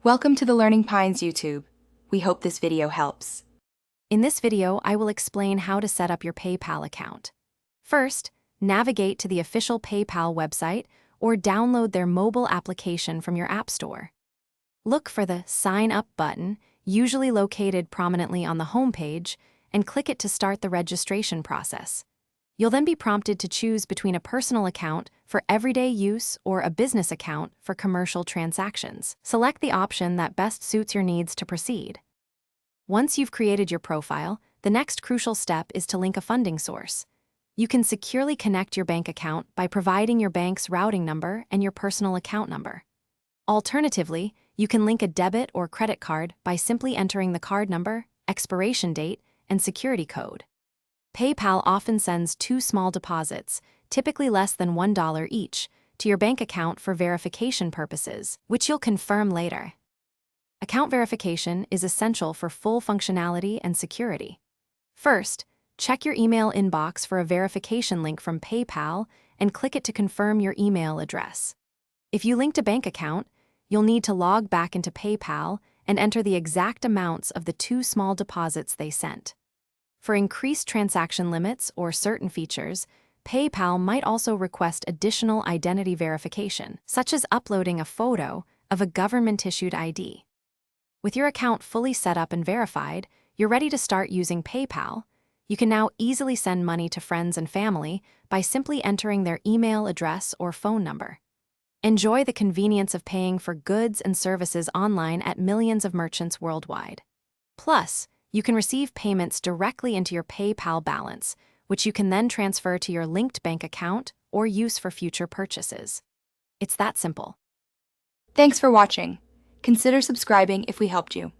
Welcome to the Learning Pines YouTube. We hope this video helps. In this video, I will explain how to set up your PayPal account. First, navigate to the official PayPal website or download their mobile application from your App Store. Look for the Sign Up button, usually located prominently on the home page, and click it to start the registration process. You'll then be prompted to choose between a personal account for everyday use or a business account for commercial transactions. Select the option that best suits your needs to proceed. Once you've created your profile, the next crucial step is to link a funding source. You can securely connect your bank account by providing your bank's routing number and your personal account number. Alternatively, you can link a debit or credit card by simply entering the card number, expiration date, and security code. PayPal often sends two small deposits, typically less than $1 each, to your bank account for verification purposes, which you'll confirm later. Account verification is essential for full functionality and security. First, check your email inbox for a verification link from PayPal and click it to confirm your email address. If you linked a bank account, you'll need to log back into PayPal and enter the exact amounts of the two small deposits they sent. For increased transaction limits or certain features, PayPal might also request additional identity verification, such as uploading a photo of a government-issued ID. With your account fully set up and verified, you're ready to start using PayPal. You can now easily send money to friends and family by simply entering their email address or phone number. Enjoy the convenience of paying for goods and services online at millions of merchants worldwide. Plus, you can receive payments directly into your PayPal balance, which you can then transfer to your linked bank account or use for future purchases. It's that simple. Thanks for watching. Consider subscribing if we helped you.